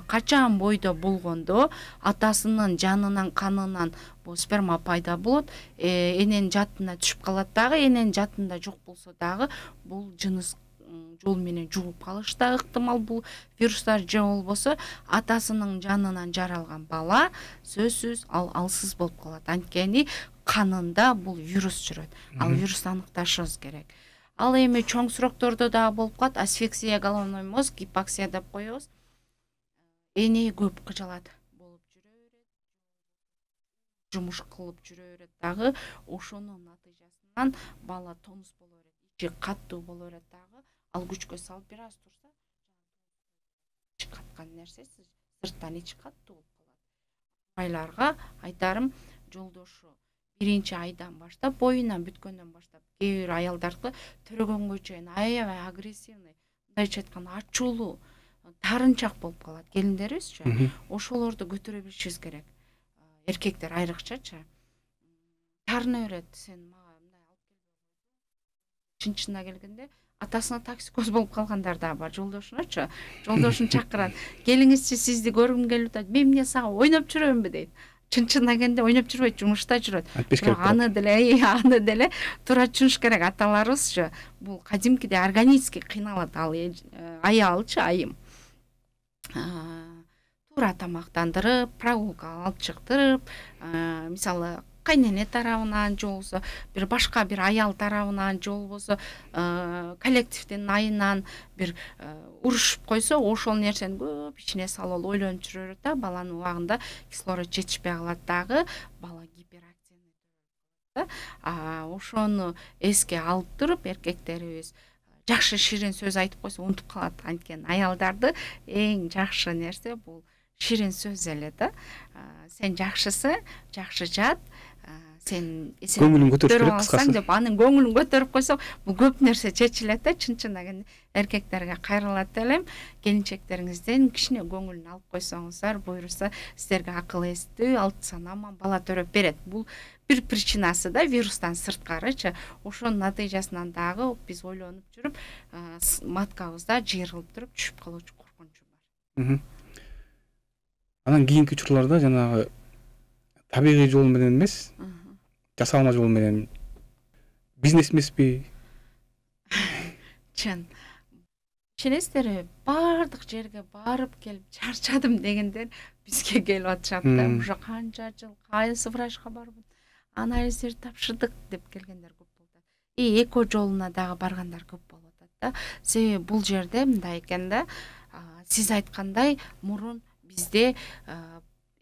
B: Качан бойдо болгондо атасынын жанынан, канынан бул сперма пайда болот, эненин жатына түшүп калат дагы, эненин жатында жок болсо дагы бул жыныс жол менен жугуп калышы да ыктымал. Бул вирустар же болбосо атасынын жанынан жаралган бала сөзсүз алсыз болуп калат. Анткени канында бул вирус жүрөт. Ал вирусту аныкташыбыз керек. Ал эми чоң сроктордо дагы болуп калат. Асфиксия головной мозг, гипоксия деп коебуз. Эне көп кыжалат болуп жүрө берет, жумуш кылып жүрө берет дагы. Ошонун натыйжасынан бала тонус боло берет, ичи каттуу боло берет дагы. Ал күчкө салып бир аз турса, каткан нерсеси сырттан ичи каттуу болуп калат. Айларга айтарым, жолдошу биринчи айдан баштап, боюнан бүткөндөн баштап, кээ бир аялдарды төрөгөнгө чейин аябай агрессивный, мындайча айтканда ачуулуу, тарынчак болуп калат келиндерибизчи. Ошолорду көтөрө билишибиз керек. Эркектер айрыкчачы. Тарына берет, сен мага мындай алып келбей. Чын-чынына келгенде атасына токсикоз болуп калгандар да бар, жолдошуначы. Жолдошун чакырат. Келиңизчи, сизди көргүм келип атат. Мен эмне сага ойноп жүрөмбү дейт. чын келгенде ойноп жүрбөйт, жумушта жүрөт.
A: Айтпеш керек.
B: Аны деле туура түшүнүш керек. Аталарыбызчы бул кадимкиде органически кыйналат, ал аялчы, айым. Туура тамактандырып, прогулкага алып чыктырып, мисалы кайнене тарабынан же болбосо бир башка бир аял тарабынан же болбосо коллективдин айынан бир урушуп койсо, ошол нерсени көп ичине салып ойлонуп жүрөт да, баланын убагында кислород жетишпей калат дагы, бала гиперактивный да. Ошону эске алып туруп, эркектерибиз жакшы ширин сөз айтып койсо унутуп калат. Анткени аялдарды эң жакшы нерсе бул ширин сөз эле да. Сен жакшысың, жакшы жат, сен
A: көңүлүн көтөрүш керек кыскасы
B: деп анын көңүлүн көтөрүп койсок, бул көп нерсе чечилет да. Чын эркектерге кайрылат элем. Келинчектериңизден кичине көңүлүн алып койсоңуздар, буюрса сиздерге акыл эстүү, алты санаман бала төрөп берет. Бул бир причинасы да, вирустан сырткарычы. Ошонун натыйжасынан дагы биз ойлонуп жүрүп, маткабызда жыйрылып туруп түшүп калуучу коркунучу бар.
A: Анан кийинки учурларда жанагы табигый жол менен эмес, жасалма жол менен бизнес эмеспи?
B: Чын. Ишенесиздерби, бардык жерге барып келип чарчадым дегендер бизге келип атышат да. Уже канча жыл кайсы врачка барбын, анализдерди тапшырдык деп келгендер көп болду. Эко жолуна дагы баргандар көп болуп атат да. Себеби бул жерде мындай экен да, сиз айткандай мурун бизде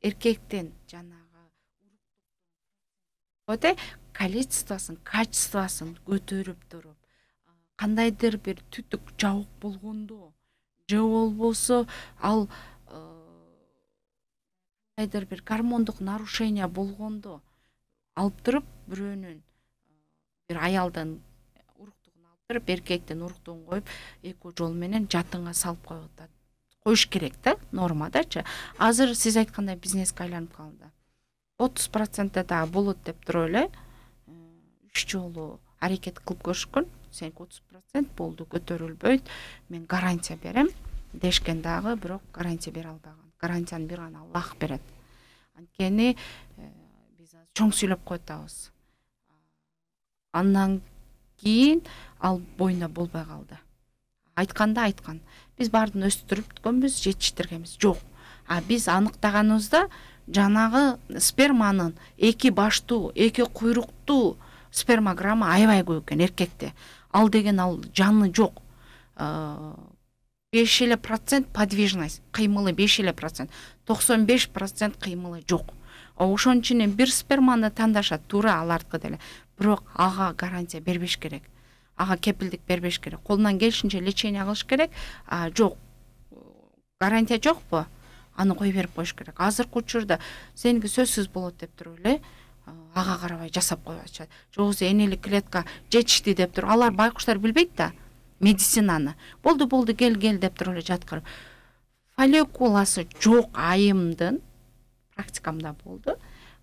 B: эркектин жанагы количествосын, качествосын көтөрүп туруп, кандайдыр бир түтүк жабык болгондо же болбосо ал кандайдыр бир гормондук нарушение болгондо алып туруп бирөөнүн бир аялдын уруктугун алып туруп эркектин уруктугун коюп эко жол менен жатынга салып коюп атат. Коюш керек да, нормадачы. Азыр сиз айткандай бизнеске айланып калды. 30% да болот деп туруп эле 3 жолу аракет кылып көрүшкөн. Сен 30% болду, көтөрүлбөйт, мен гарантия берем дешкен дагы, бирок гарантия бере албаган. Гарантияны бир гана Аллах берет. Анткени биз чоң сүйлөп коетабыз. Андан кийин ал боюнда болбой калды. Айтканда айткан. Биз баардын өстүрүпкөнбүз, жетиштиргенбиз. Жок. Биз аныктаганыбызда жанагы сперманын эки баштуу, эки куйруктуу спермограмма аябай көп экен эркекте. Ал деген ал жаны жок. 5% подвижность, кыймылы 5%, 95% кыймылы жок. Ошонун үчүн бир сперманы тандашат, туура алардыкы деле. Бирок ага гарантия бербеш керек. Ага кепилдик бербеш керек. Колунан келишинче лечение кылыш керек. Жок. Гарантия жокпу? Аны кой берип коюш керек. Азыркы учурда сеники сөзсүз болот деп туруп эле ага карабай жасап коюп атышат. Жоксу энелик клетка жетишти деп туруп, алар байкуштар билбейт да медицинаны. Болду кел деп туруп эле жаткырып. Фолликуласы жок айымдын практикамда болду.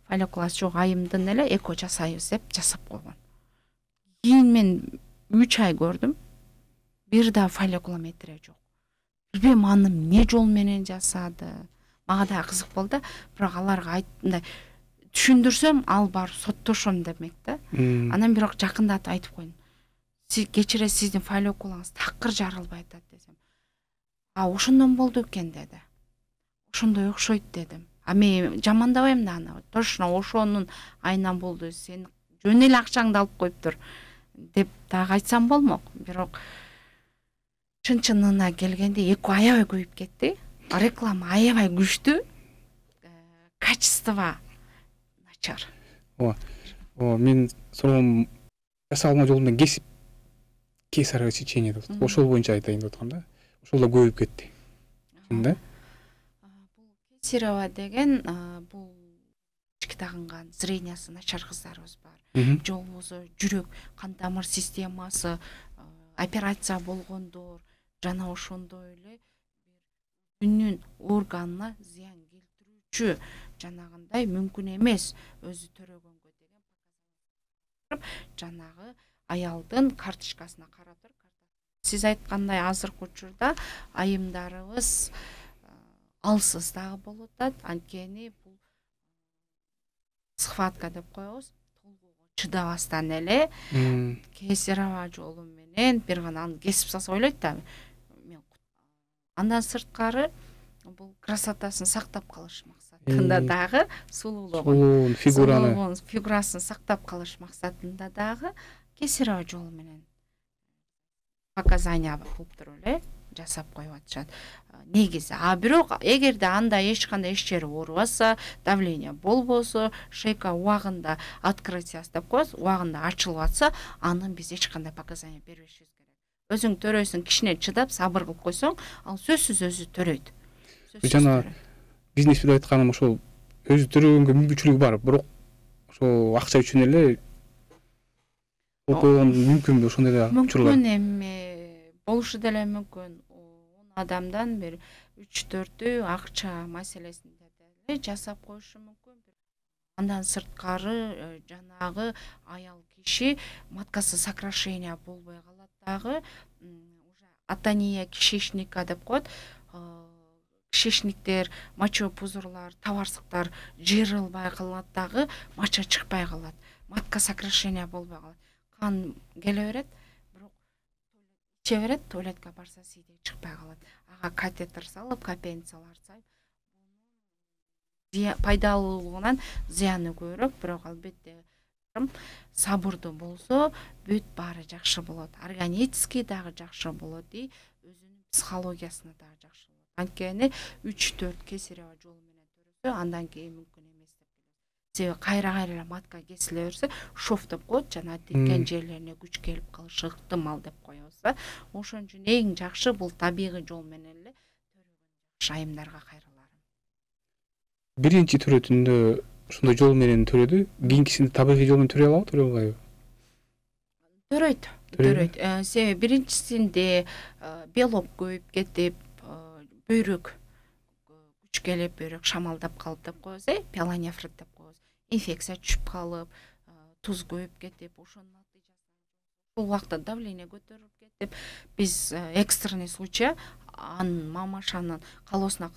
B: Фолликуласы жок айымдын эле эко жасайбыз деп жасап койгон. Кийин мен 3 ай көрдүм. Бир да фолликулометрия жок. Билбейм аны эмне жол менен жасады. Мага да кызык болду, бирок аларга айттымда түшүндүрсөм, ал барып соттошом демек да. Анан бирок жакындатып айтып койдум. Сиз кечире сиздин фолликулаңыз такыр жарылбай атат десем. Ошондон болду экен деди. Ошондой окшойт дедим. Мен жамандабайм да аны. Точно ошонун айынан болду. Сен жөн эле акчаңды алып коюптур деп дагы айтсам болмок. Бирок чын-чынына келгенде эко аябай көбөйүп кетти. Реклама аябай күчтүү. Качество начар.
A: Мен сонун жасалма жол менен кесип кесарево сечение деп. Ошол боюнча айтайын деп аткам да. Ошол да көбөйүп кетти. Да?
B: Бул кесарево деген бул ички тагынган зрениясы начар кыздарыбыз бар. Же болбосо жүрөк, кан тамыр системасы операция болгондор, жана ошондой эле күнүн органына зыян келтирүүчү жанагындай мүмкүн эмес өзү төрөгөнгө деген жанагы аялдын карточкасына карап туруп, сиз айткандай азыркы учурда айымдарыбыз алсыз дагы болуп атат. Анткени бул схватка деп коебуз. Толгоого чыдабастан эле кесир аба жолу менен бир гана аны кесип салса ойлойт да. Андан сырткары бул красотасын сактап калыш максатында дагы сулуулугун фигурасын сактап калыш максатында дагы кесир аба жолу менен показания кылып туруп эле жасап коюп атышат. Негизи, бирок эгерде анда эч кандай эч жери оорубаса, давление болбосо, шейка убагында открытиясы деп коебуз, убагында ачылып атса, аны биз эч кандай показания бербешибиз керек. Өзүң төрөйсүң, кичине чыдап, сабыр кылып койсоң, ал сөзсүз өзү төрөйт.
A: Жана бизнес деп айтканым ошол өзү төрөгөнгө мүмкүнчүлүгү бар, бирок ошол акча үчүн эле койгон мүмкүнбү ошондой да учурлар?
B: Мүмкүн эми болушу деле мүмкүн. 10 адамдан бир 3-4ü акча маселесинде деле жасап коюшу мүмкүн. Андан сырткары жанагы аял киши маткасы сокращение болбой калат дагы, уже атония кишечника деп коет. Кишечниктер, мочо пузырлар, табарсыктар жыйрылбай калат дагы, мача чыкпай калат. Матка сокращение болбой калат. Кан келе берет, бирок иче берет, туалетке барса сийдей чыкпай калат. Ага катетер салып, капельницалар салып, пайдалуулугунан зыяны көбүрөөк, бирок албетте сабырдуу болсо, бүт баары жакшы болот. Органически дагы жакшы болот, өзүнүн психологиясына дагы жакшы болот. Анткени 3-4 кесир аба жолу менен төрөсө, андан кийин мүмкүн эмес деп келет. Себеби кайра матка кесиле берсе, шов деп коет, жана тиркен жерлерине күч келип калышы ыктымал деп коебуз. Ошон үчүн эң жакшы бул табигый жол менен эле төрөгөн жакшы айымдарга кайрыларым.
A: Биринчи төрөтүндө ошондой жол менен төрөдү, кийинкисинде табигый жол менен төрөй алабы, төрөй албайбы?
B: Төрөйт. Себеби биринчисинде белок көбөйүп кетип, бөйрөк күч келип, бөйрөк шамалдап калып деп коебуз, пиелонефрит деп коебуз. Инфекция түшүп калып, туз көбөйүп кетип, ошонун натыйжасында бул убакта давление көтөрүлүп кетип, биз экстренный случай анын мамашанын калоосуна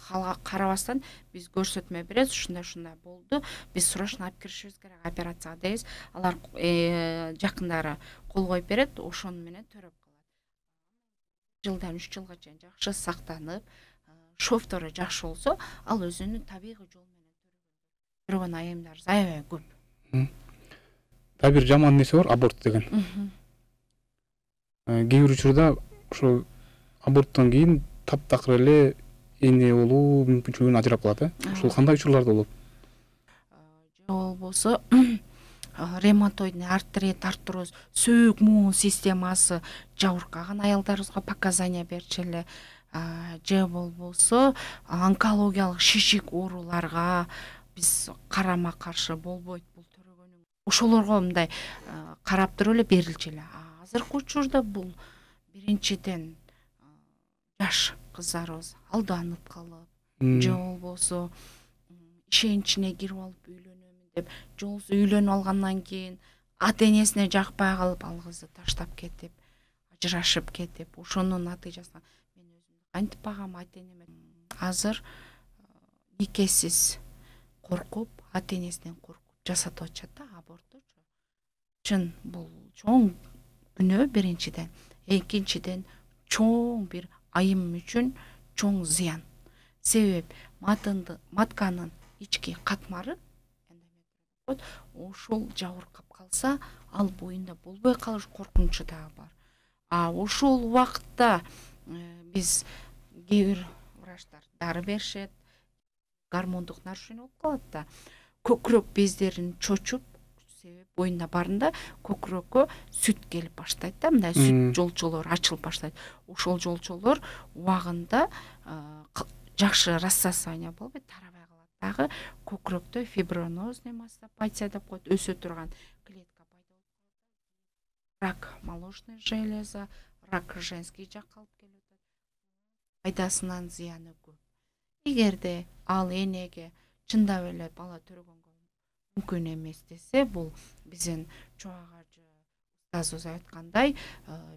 B: карабастан биз көрсөтмө беребиз, ушундай болду, биз срочно алып киришибиз керек операцияга дейбиз. Алар жакындары кол коюп берет, ошону менен төрөп калат. Жылдан 3 жылга чейин жакшы сактанып, шовтору жакшы болсо, ал өзүнүн табигый жол менен төрөгөн айымдар аябай көп.
A: Дагы бир жаман нерсе бар, аборт деген. Кээ бир учурда ошо аборттон кийин таптакыр эле эне болуу мүмкүнчүлүгүн ажырап калат, ошол кандай учурларда болот?
B: Же болбосо ревматоидный артрит, артроз, сөөк муун системасы жабыркаган аялдарыбызга показания берчү, же болбосо онкологиялык шишик ооруларга биз карама каршы болбойт бул төрөгөнүң. Ошолорго мындай карап туруп эле берилчү эле. Азыркы учурда бул биринчиден жаш кыздарыбыз алданып калып, же болбосо ишенин ичине кирип алып үйлөнөмүн деп, же болбосо үйлөнүп алгандан кийин ата-энесине жакпай калып, ал кызды таштап кетип, ажырашып кетип, ошонун натыйжасында мен өзүмдү кантип багам, ата-энеме азыр никесиз коркуп, ата-энесинен коркуп жасатып атышат да абортту. Чын бул чоң күнөө биринчиден, экинчиден чоң бир айым үчүн чоң зыян. Себеп матканын ички катмары ошол жабыркап калса, ал боюнда болбой калыш коркунучу дагы бар. Ошол убакытта биз кээ бир врачтар дары беришет, гормондук нарушение болуп калат да, көкүрөк бездерин чочуп, себеп боюнда барында көкүрөккө сүт келип баштайт да, мындай сүт жолчолор ачылып баштайт. Ошол жолчолор убагында жакшы рассасывание болбойт, тарабай калат дагы, көкүрөктө фибронозный мастопатия деп коет, өсө турган клетка пайда болуп калат. Рак молочной железа, рак женский жакка алып келип атат. Пайдасынан зыяны көп. Эгерде ал энеге чындап эле бала төрөгөнгө мүмкүн эмес десе, бул биздин чоагажы устазыбыз айткандай,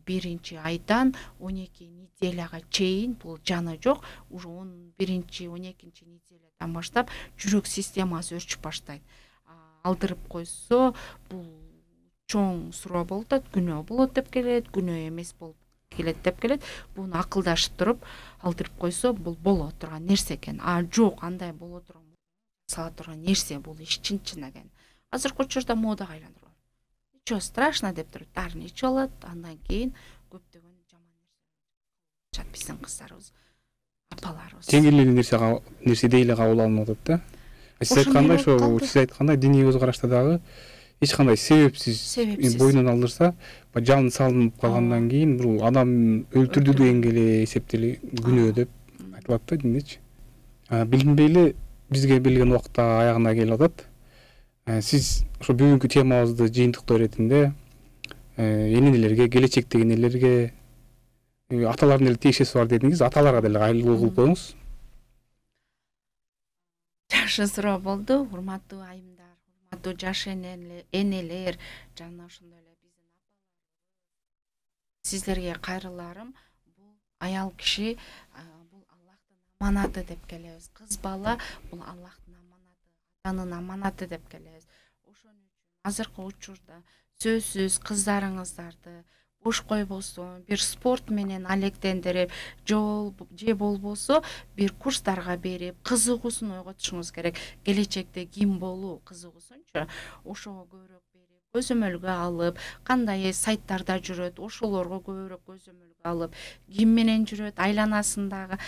B: биринчи айдан 12 неделяга чейин бул жаны жок, уже 11-12 неделядан баштап жүрөк системасы өрчүп баштайт. алдырып койсо бул чоң суроо болуп атат, күнөө болот деп келет, күнөө эмес болуп келет деп келет. Буну акылдашып туруп алдырып койсо бул боло турган нерсе экен. Жок, андай боло турган сала турган нерсе, бул иш чын экен. Азыркы учурда модага айландырып. Ничего страшно деп туруп дарын ичип алат, андан кийин көптөгөн жаман нерсе биздин кыздарыбыз, апаларыбыз.
A: Жеңил нерсе дейли кабыл алынып атат да. Сиз айткандай диний көз карашта дагы эч кандай себепсиз бойунан алдырса, жалын салынып калгандан кийин бул адам өлтүрдү дегенге эле эсептелип күнөө деп айтылат да диндечи. Билинбейли бизге берилген убакыт аягына келип атат. Сиз ошо бүгүнкү темабызды жыйынтыктоо иретинде энелерге, келечектеги энелерге, аталардын эле тиешеси бар дедиңиз, аталарга деле кайрылуу кылып коюңуз.
B: Жакшы суроо болду, урматтуу айымдар, урматтуу жаш энелер, жана ошондой эле биздин апалар. Сиздерге кайрыларым, бул аял киши, бул Аллахтын аманаты деп келебиз. Кыз бала бул Аллахтын аманаты, атанын аманаты деп келебиз. Ошон үчүн азыркы учурда сөзсүз кыздарыңыздарды бош койбосо, бир спорт менен алектендирип, же болбосо бир курстарга берип, кызыгуусун ойготушуңуз керек. Келечекте ким болуу кызыгуусунчу, ошого көбүрөөк берип, көзөмөлгө алып, кандай сайттарда жүрөт, ошолорго көбүрөөк көзөмөлгө алып, ким менен жүрөт, айланасындагы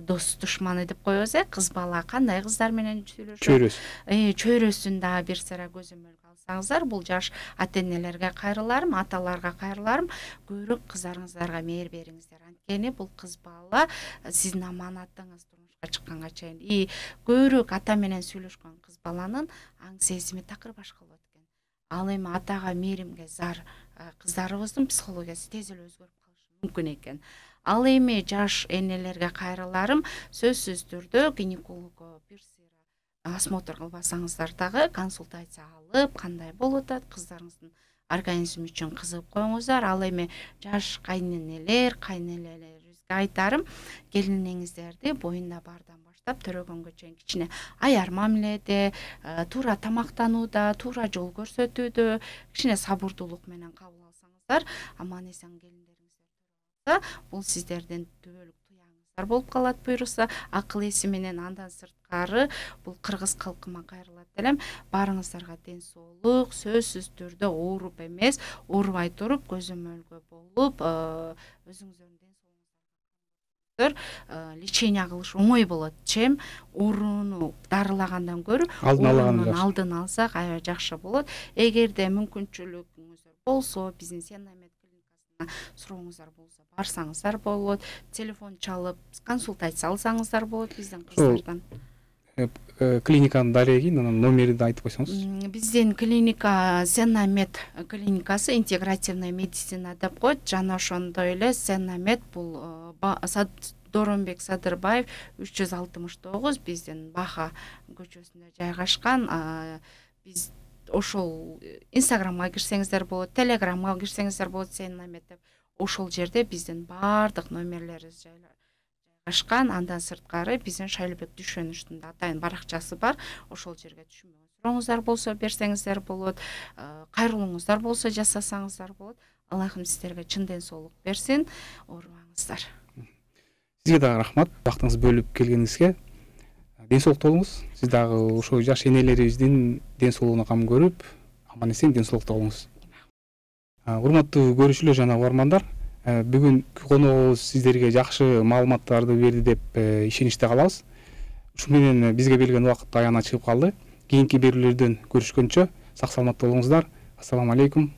B: дос душманы деп коебуз, кыз бала кандай кыздар менен сүйлөшөт, чөйрөсүн дагы бир сыра көзөмөлгө алсаңыздар, бул жаш ата-энелерге кайрыларым, аталарга кайрыларым, көбүрөөк кыздарыңыздарга мээр бериңиздер. Анткени бул кыз бала сиздин аманатыңыз турмушка чыкканга чейин. Көбүрөөк ата менен сүйлөшкөн кыз баланын аң сезими такыр башка болот экен. Ал эми атага мээримге зар кыздарыбыздын психологиясы тез эле өзгөрүп калышы мүмкүн экен. Ал эми жаш энелерге кайрыларым, сөзсүз түрдө гинекологго бир осмотр кылбасаңыздар дагы консультация алып, кандай болуп атат, кыздарыңыздын организми үчүн кызыгып коюңуздар. Ал эми жаш кайненелерибизге айтарым, келинеңиздерди боюнда бардан баштап төрөгөнгө чейин кичине аяр мамиледе, туура тамактанууда, туура жол көрсөтүүдө, кичине сабырдуулук менен кабыл алсаңыздар, аман эсен келиндериңиздер бул сиздердин түбөлүк болуп калат буйруса, акыл эси менен. Андан сырткары бул кыргыз калкыма кайрылат элем. Барыңыздарга ден соолук, сөзсүз түрдө ооруп эмес, оорубай туруп көзөмөлгө болуп, өзүңүздөрдүн ден соолугуңуздар лечение кылыш оңой болот. Чем ооруну дарылагандан көрө оорунун алдын алсак аябай жакшы болот. Эгерде мүмкүнчүлүгүңүздөр болсо, биздин Сеннамед сурооңуздар болсо барсаңыздар болот, телефон чалып консультация алсаңыздар болот биздин кыздардан.
A: Клиниканын дарегин, анан номерин айтып койсоңуз. Биздин
B: клиника Сеннамед клиникасы интегративный медицина деп коет, жана ошондой эле Сеннамед бул Доронбек Садырбаев 369 биздин Баха көчөсүндө жайгашкан. Биз ошол инстаграмга кирсеңиздер болот, телеграмга кирсеңиздер болот, Сеннамед деп. Ошол жерде биздин баардык номерлерибиз жайгашкан. Андан сырткары биздин Шайлыбек Дүшөнүштүн атайын баракчасы бар. Ошол жерге түшүнбөгөн сурооңуздар болсо берсеңиздер болот, кайрылууңуздар болсо жасасаңыздар болот. Аллахым сиздерге чын ден соолук берсин, оорубаңыздар.
A: Сизге дагы рахмат, убактыңызды бөлүп келгениңизге. Ден соолукта болуңуз. Сиз дагы ошо жаш энелерибиздин ден соолугуна кам көрүп, аман эсен ден соолукта болуңуз. Урматтуу көрүүчүлөр жана угармандар, бүгүнкү коногубуз сиздерге жакшы маалыматтарды берди деп ишеничте калабыз. Ушу менен бизге берилген убакыт аягына чыгып калды. Кийинки берүүлөрдөн көрүшкөнчө сак саламатта болуңуздар. Ассаламу алейкум.